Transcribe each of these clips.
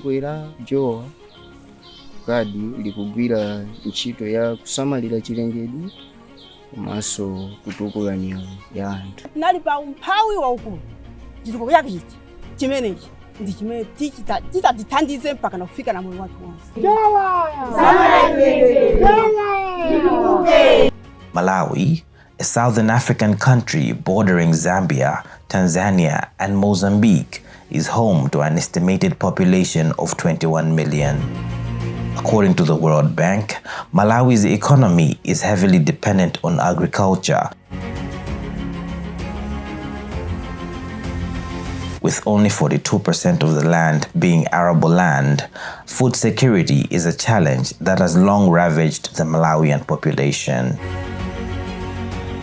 bungwe la JOA kadi likugwira ntchito ya kusamalira chilengedwe komanso kutukula miyoyo ya anthu. Nali pa umphawi waukulu chitukuko chake chiti chimenechi ndi chimene titatithandize mpaka na kufika na moyo wake wonse. Malawi, a southern African country bordering Zambia, Tanzania, and Mozambique, is home to an estimated population of 21 million. According to the World Bank, Malawi's economy is heavily dependent on agriculture, with only 42% of the land being arable land. Food security is a challenge that has long ravaged the Malawian population.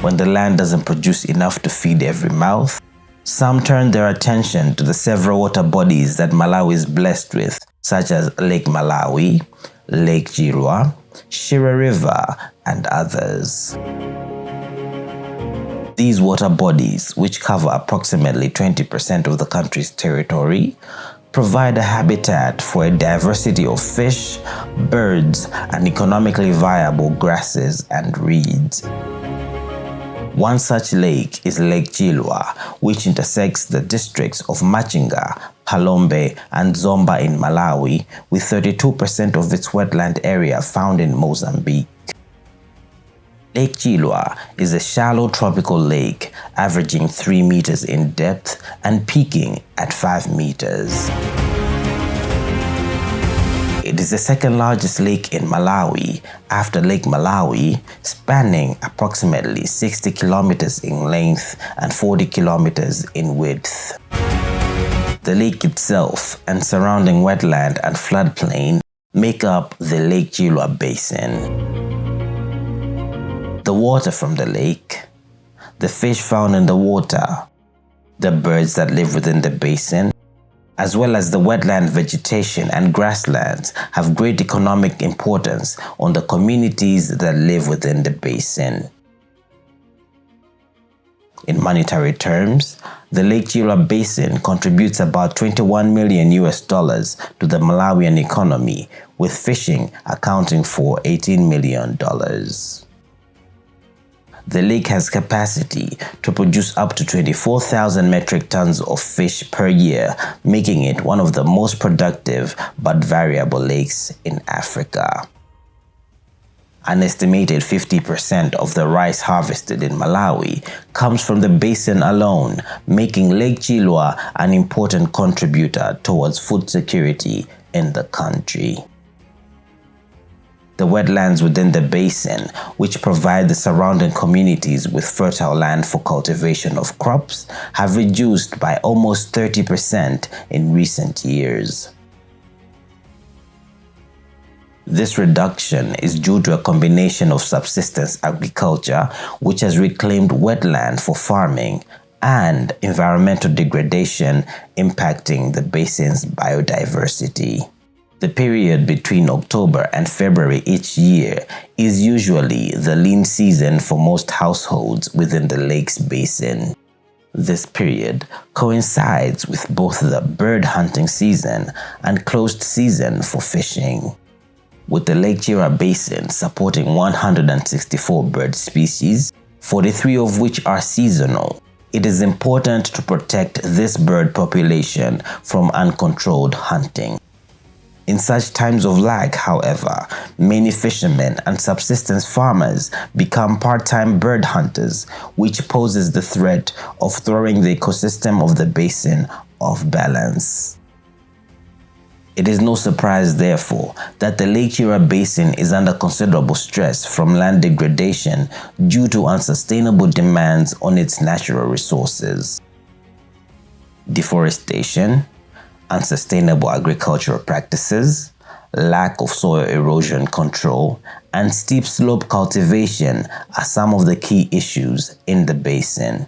When the land doesn't produce enough to feed every mouth, some turn their attention to the several water bodies that Malawi is blessed with, such as Lake Malawi, Lake Chilwa, Shira River, and others. These water bodies, which cover approximately 20% of the country's territory, provide a habitat for a diversity of fish, birds, and economically viable grasses and reeds. One such lake is Lake Chilwa, which intersects the districts of Machinga, Palombe, and Zomba in Malawi, with 32% of its wetland area found in Mozambique. Lake Chilwa is a shallow tropical lake averaging 3 meters in depth and peaking at 5 meters. It is the second largest lake in Malawi after Lake Malawi, spanning approximately 60 kilometers in length and 40 kilometers in width. The lake itself and surrounding wetland and floodplain make up the Lake Chilwa Basin. The water from the lake, the fish found in the water, the birds that live within the basin, as well as the wetland vegetation and grasslands have great economic importance on the communities that live within the basin. In monetary terms, the Lake Chilwa Basin contributes about $21 million to the Malawian economy, with fishing accounting for $18 million. The lake has capacity to produce up to 24,000 metric tons of fish per year, making it one of the most productive but variable lakes in Africa. An estimated 50% of the rice harvested in Malawi comes from the basin alone, making Lake Chilwa an important contributor towards food security in the country. The wetlands within the basin, which provide the surrounding communities with fertile land for cultivation of crops, have reduced by almost 30% in recent years. This reduction is due to a combination of subsistence agriculture, which has reclaimed wetland for farming, and environmental degradation impacting the basin's biodiversity. The period between October and February each year is usually the lean season for most households within the lake's basin. This period coincides with both the bird hunting season and closed season for fishing. With the Lake Chilwa Basin supporting 164 bird species, 43 of which are seasonal, it is important to protect this bird population from uncontrolled hunting. In such times of lack, however, many fishermen and subsistence farmers become part-time bird hunters, which poses the threat of throwing the ecosystem of the basin off balance. It is no surprise, therefore, that the Lake Chilwa Basin is under considerable stress from land degradation due to unsustainable demands on its natural resources. Deforestation, unsustainable agricultural practices, lack of soil erosion control, and steep slope cultivation are some of the key issues in the basin.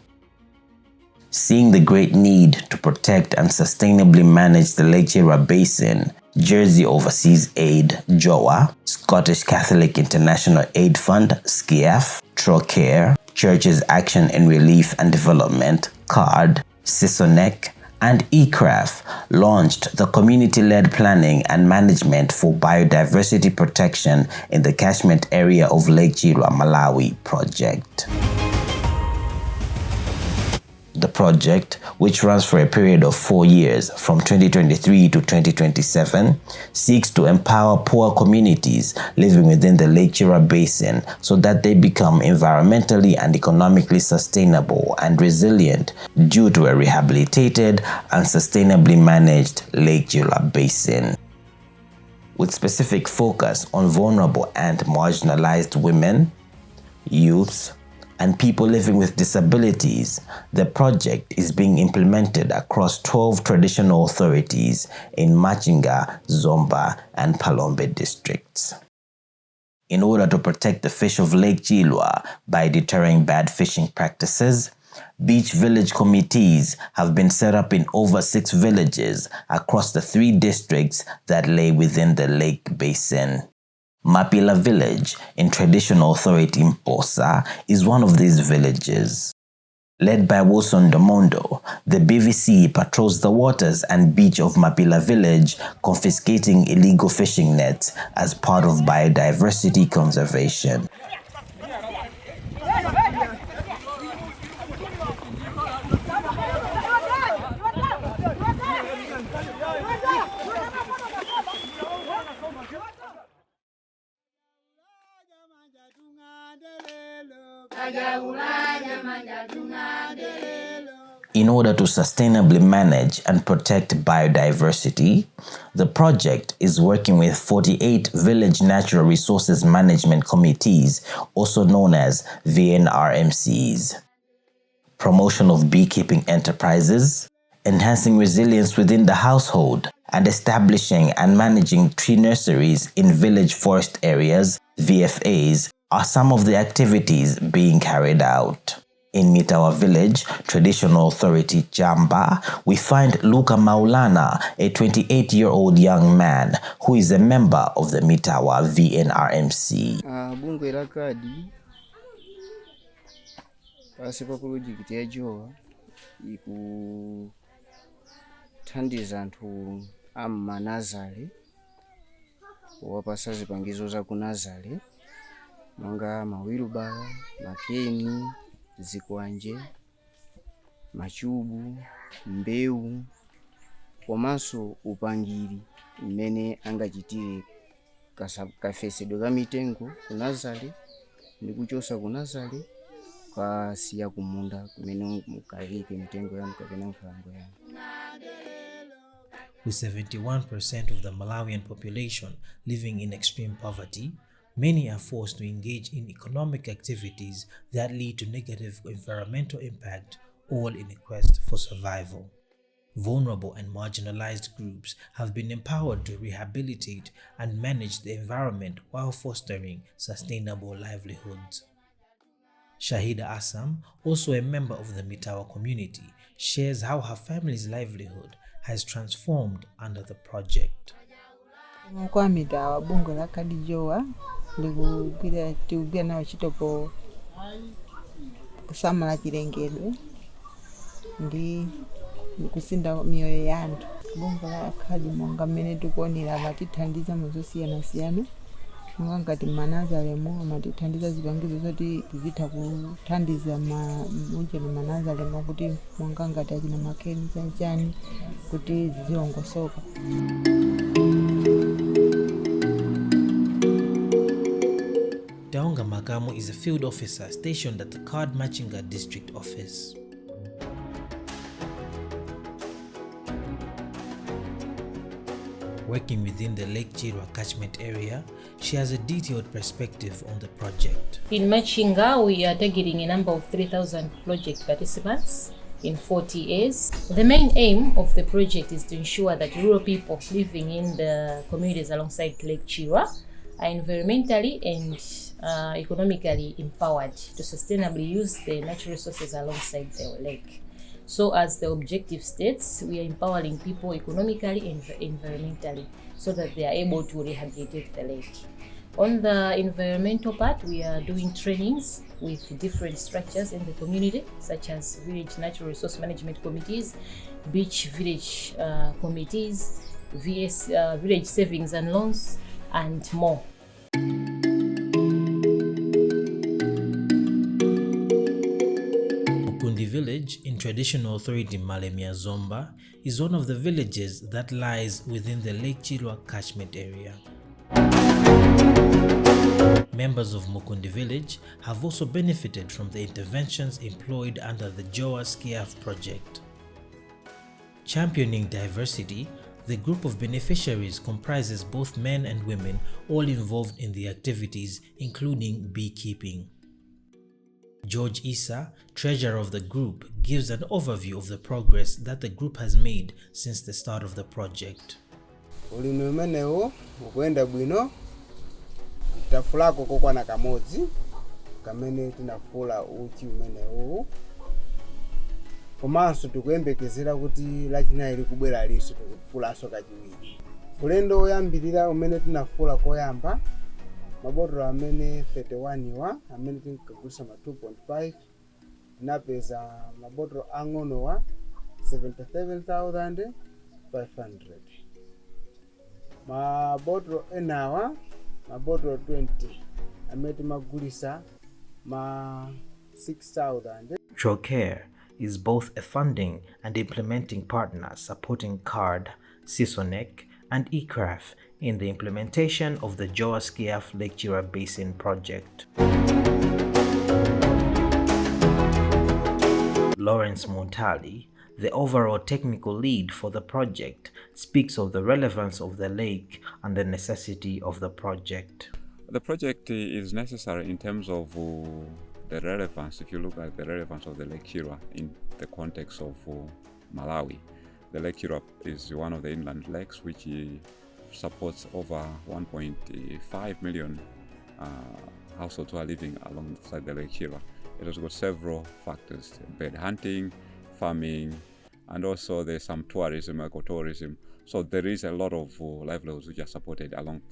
Seeing the great need to protect and sustainably manage the Lake Chilwa Basin, Jersey Overseas Aid JOA, Scottish Catholic International Aid Fund SCIAF, Trocare, Churches Action in Relief and Development CARD, CISONEC, and ECRAF launched the Community-Led Planning and Management for Biodiversity Protection in the Catchment Area of Lake Chilwa, Malawi project. The project, which runs for a period of 4 years from 2023 to 2027, seeks to empower poor communities living within the Lake Chilwa Basin so that they become environmentally and economically sustainable and resilient due to a rehabilitated and sustainably managed Lake Chilwa Basin. With specific focus on vulnerable and marginalized women, youths, and people living with disabilities, the project is being implemented across 12 traditional authorities in Machinga, Zomba, and Palombe districts. In order to protect the fish of Lake Chilwa by deterring bad fishing practices, beach village committees have been set up in over 6 villages across the 3 districts that lay within the lake basin. Mapila village in traditional authority Mposa is one of these villages. Led by Wilson Domondo, the BVC patrols the waters and beach of Mapila village, confiscating illegal fishing nets as part of biodiversity conservation. In order to sustainably manage and protect biodiversity, the project is working with 48 Village Natural Resources Management Committees, also known as VNRMCs. Promotion of beekeeping enterprises, enhancing resilience within the household, and establishing and managing tree nurseries in village forest areas, VFAs, are some of the activities being carried out. In Mitawa village, traditional authority Jamba, we find Luka Maulana, a 28-year-old young man who is a member of the Mitawa VNRMC. Bungwe la kadi pasipa project ya JOA ikuthandiza anthu am'manazale owapasa zipangizo za kunazale manga mawilubala, makeni, zikwanje, machubu, mbewu, komanso upangiri mmene angachitire kafesedwe ka mitengo kunazale ndi kuchosa kunazale kwasiya kumunda kumene mukavike mitengo ya mukapena nkhalango ya. With 71% of the Malawian population living in extreme poverty, many are forced to engage in economic activities that lead to negative environmental impact, all in a quest for survival. Vulnerable and marginalized groups have been empowered to rehabilitate and manage the environment while fostering sustainable livelihoods. Shahida Assam, also a member of the Mitawa community, shares how her family's livelihood has transformed under the project. Kwa Mitawa bungwe la kadi JOA likugwira nawo chitopo kusamala chilengedwe ndi kusinda miyoyo ya anthu. Bungwe la kadi monga mmene tikuonera amatithandiza muzosiyana-siyana, monga ngati manazalemo amatithandiza zipangizo zoti tizitha kuthandiza manazalemo kuti monga ngati achina makeni chanchani kuti zizilongosoka. Daunga Magamu is a field officer stationed at the Card Machinga district office. Working within the Lake Chilwa catchment area, she has a detailed perspective on the project. In Machinga, we are targeting a number of 3,000 project participants in 40 years. The main aim of the project is to ensure that rural people living in the communities alongside Lake Chilwa are environmentally and economically empowered to sustainably use the natural resources alongside the lake. So as the objective states, we are empowering people economically and environmentally so that they are able to rehabilitate the lake. On the environmental part, we are doing trainings with different structures in the community, such as village natural resource management committees, beach village committees, village savings and loans, and more. Mukundi village in traditional authority Malemi Zomba is one of the villages that lies within the Lake Chilwa catchment area. Members of Mukundi village have also benefited from the interventions employed under the JOA SCIAF project. Championing diversity, the group of beneficiaries comprises both men and women, all involved in the activities, including beekeeping. George Issa, treasurer of the group, gives an overview of the progress that the group has made since the start of the project. Ulimi umenewo ukwenda bwino tafulako kokwana kamodzi kamene tinafula uchi umenewo komanso tikuyembekezera kuti lachinayi likubwera liso tikufulanso kachiwiri. Ulendo woyambirira umene tinafula koyamba mabotolo amene 31 wa amene tinkagulisa ma 2.5 tinapeza mabotolo ang'onowa 77,500. Mabotolo enawa mabotolo 20 amene timagulisa ma 6,000. JOCARE is both a funding and implementing partner supporting CARD, CISONEC, and ECRAF in the implementation of the JOA SCIAF Lake Chilwa Basin project. Lawrence Montali, the overall technical lead for the project, speaks of the relevance of the lake and the necessity of the project. The project is necessary in terms of the relevance. If you look at the relevance of the Lake Chilwa in the context of Malawi, the Lake Chilwa is one of the inland lakes which supports over 1.5 million households who are living alongside the Lake Chilwa. It has got several factors: bird hunting, farming, and also there's some tourism, ecotourism. So there is a lot of livelihoods which are supported along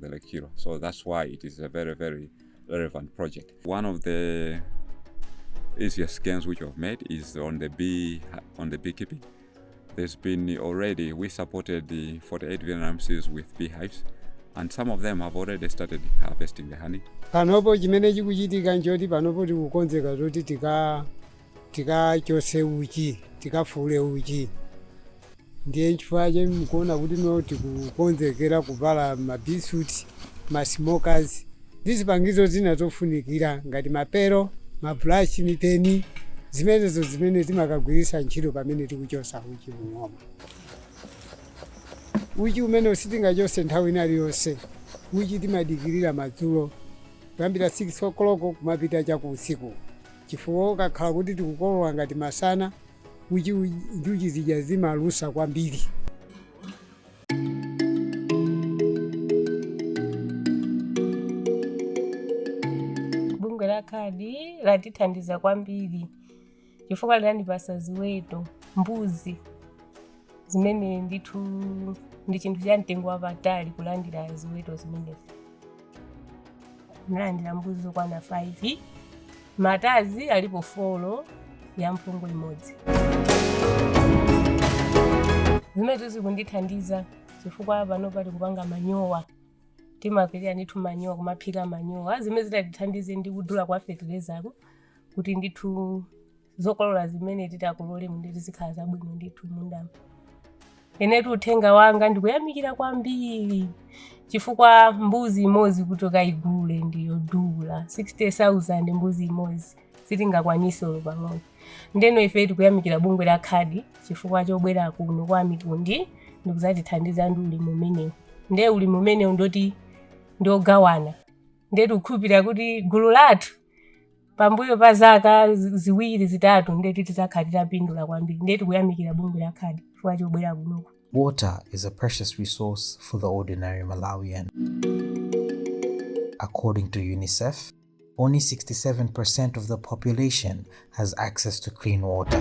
the Lake Chilwa. So that's why it is a very, very relevant project. One of the easiest gains which we've made is on the beekeeping. There's been already, we supported the 48 Vietnamese with beehives, and some of them have already started harvesting the honey. Panopo chimene chikuchitika njoti panopo tikukonzeka zoti tikachose uchi, tikafule uchi. Ndiye nchifukwa che mukuona kuti tikukonzekera kuvala mabisuti, masmokers. Zipangizo zina zofunikira ngati mapero, mabrush, mipeni, zimenezo zimene timakagwirisa ntchito pamene tikuchosa uchi mung'oma. Uchi umene usitingachose nthawi iliyonse. Uchi timadikirira madzulo kuyambira 6 o'clock kumapita cha usiku. Chifukwa kakhala kuti tikukolola ngati masana, uchi zija zimalusa kwambiri. Bungwe la khadi latithandiza kwambiri chifukwa linandipasa ziweto, mbuzi zimene ndithu ndi chinthu cha mtengo wapatali kulandira ziweto zimenezi. Ndalandira mbuzi zokwana 5, matazi alipo 4 ya mphongo imodzi. Zimene zikundithandiza chifukwa pano pali kupanga manyowa. Timapirira ndithu manyowa kumaphika manyowa. Zimene zitatithandize ndi kudula kwa fertilizer kuti ndithu zokolola zimene titakolole ndithu zikhala zabwino ndithu mundamo. Enetu uthenga wanga ndikuyamikira kwambiri chifukwa mbuzi imodzi kuti ukayigule ndiyodula 60,000 mbuzi imodzi sitingakwanise pamodzi. Ndeno ife tikuyamikira bungwe la khadi chifukwa chobwera kuno kwa Mikundi ndikuzatithandiza ndi ulimi umenewu. Ndiye ulimi umenewu ndoti ndiogawana. Ndiye tikukhulupirira kuti gulu lathu pambuyo pa zaka ziwiri zitatu ndiye tizakhala tapindula kwambiri. Ndiye tikuyamikira bungwe la khadi chifukwa chobwera kuno. Water is a precious resource for the ordinary Malawian. According to UNICEF, only 67% of the population has access to clean water.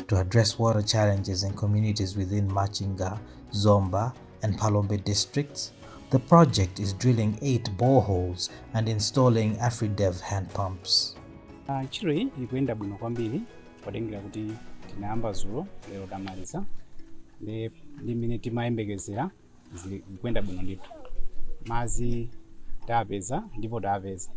To address water challenges in communities within Machinga, Zomba, and Palombe districts, the project is drilling 8 boreholes and installing AfriDev hand pumps. Ntchito iyi ikuyenda bwino kwambiri potengera kuti tinayamba dzulo lero tamaliza ndi mmene timayembekezera ikuyenda bwino ndithu. Madzi tapeza ndipo tapeza.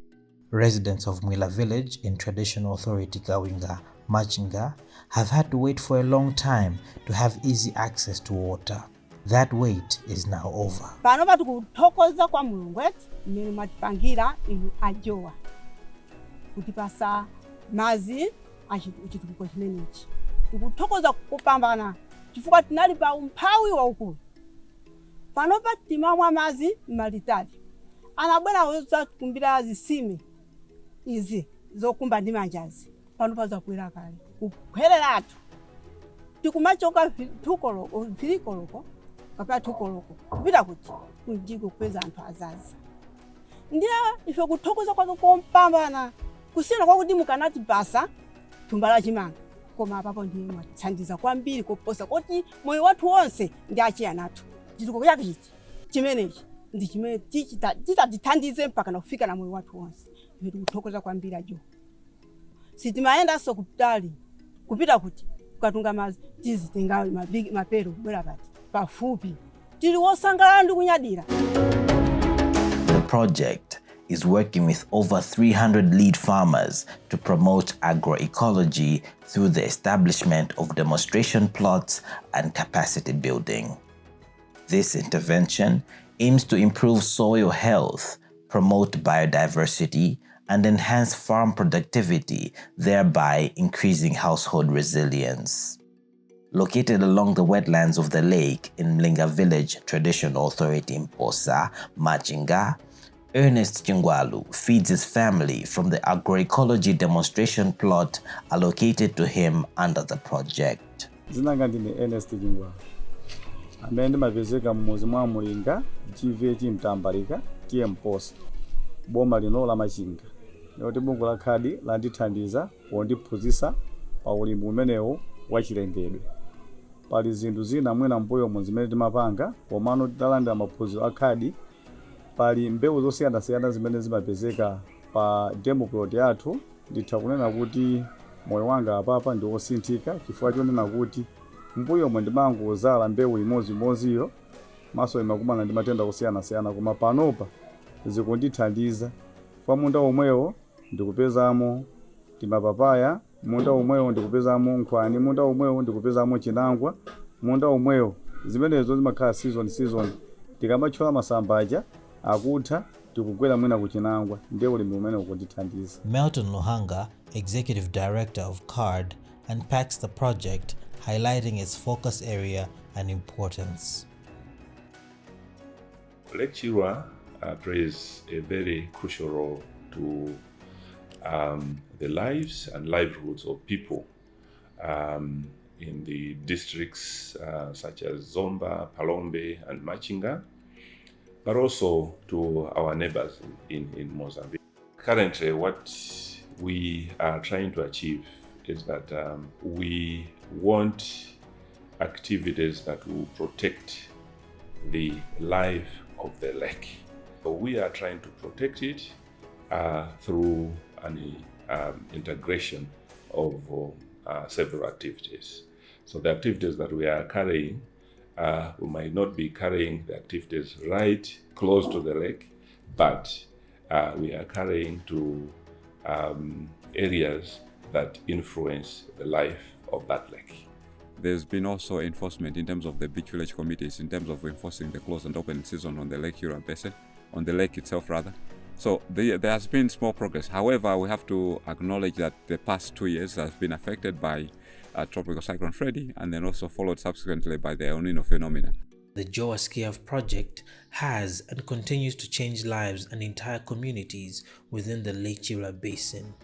Residents of Mwila village in Traditional Authority Kawinga, Machinga, have had to wait for a long time to have easy access to water. That wait is now over. Pano patikuthokoza kwa Mulungu wetu mmene mwatipangira inu a JOA kutipasa madzi achitukuko chimenechi. Tikuthokoza kupambana chifukwa tinali pa umphawi waukulu. Pano timamwa madzi malitali. Anabwera kumbira zisime izi zokumba ndi manjazi. Pano pazakwera kale. Kukhwereratu. Tikumachoka vilikoloko kapena tukoloko. Kupita kuti kunjiko kupeza anthu azaza. Ndiye ife kuthokoza kwake kompambana. Kusiyana kwakuti mukanati basa thumba la chimanga. Koma apapo ndiye mwatithandiza kwambiri koposa kuti moyo wathu wonse ndi achiyanatu. Chitukuko chake chiti chimenechi ndi chimene titatithandize mpaka na kufika na moyo wathu wonse. Ife tikuthokoza kwambiri a JOA. Sitimayendanso kutali kupita kuti kukatunga madzi tizitenga mapero kubwera pati pafupi tili wosangalala ndi kunyadira. The project is working with over 300 lead farmers to promote agroecology through the establishment of demonstration plots and capacity building. This intervention aims to improve soil health, promote biodiversity, and enhance farm productivity, thereby increasing household resilience. Located along the wetlands of the lake in Mlinga Village Traditional Authority in Posa, Machinga, Ernest Chingwalu feeds his family from the agroecology demonstration plot allocated to him under the project. Zinanga ndine Ernest Chingwalu. Amene ndimapezeka mmuzi mwa Mulinga, chivechi Mtambalika, tiye Mposa, boma lino la Machinga. Yoti bungu la khadi landithandiza pondiphunzitsa pa ulimi umenewu wa chilengedwe. Pali zinthu zina mwina mbuyo muzimene timapanga pomano titalanda maphunziro a khadi. Pali mbewu zosiyana-siyana zimene zimapezeka pa demo plot yathu. Nditha kunena kuti moyo wanga apapa ndi wosinthika chifukwa chonena kuti mbuyo mwe ndimangozala mbewu imodzi-imodziyo maso imakumana ndi matenda osiyana-siyana koma panopa zikundithandiza. Kwa munda omwewo ndikupezamo timapapaya, munda omwewo ndikupezamo nkhwani, munda omwewo ndikupezamo chinangwa, munda omwewo zimenezo zimakhala season. Tikamachola masambaja akutha tikugwera mwina kuchinangwa ndiye ulimi umene ukundithandiza. Melton Luhanga, Executive Director of CARD, unpacks the project, highlighting its focus area and importance. Lake Chilwa plays a very crucial role to the lives and livelihoods of people in the districts such as Zomba, Palombe, and Machinga, but also to our neighbors in Mozambique. Currently, what we are trying to achieve is that we want activities that will protect the life of the lake. So we are trying to protect it through an integration of several activities. So the activities that we are carrying, we might not be carrying the activities right close to the lake, but we are carrying to areas that influence the life of that lake. There's been also enforcement in terms of the beach village committees, in terms of enforcing the closed and open season on the Lake Chilwa basin, on the lake itself rather. So there has been small progress. However, we have to acknowledge that the past 2 years has been affected by Tropical Cyclone Freddy and then also followed subsequently by the El Nino phenomena. The JOA SCIAF project has and continues to change lives and entire communities within the Lake Chilwa basin.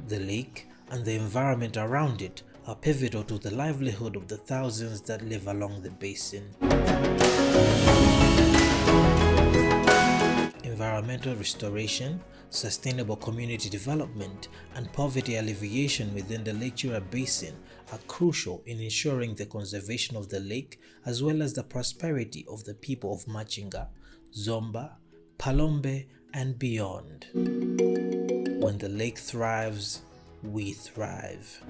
The lake and the environment around it are pivotal to the livelihood of the thousands that live along the basin. environmental restoration, sustainable community development, and poverty alleviation within the Lake Chilwa Basin are crucial in ensuring the conservation of the lake as well as the prosperity of the people of Machinga, Zomba, Palombe, and beyond. When the lake thrives, we thrive.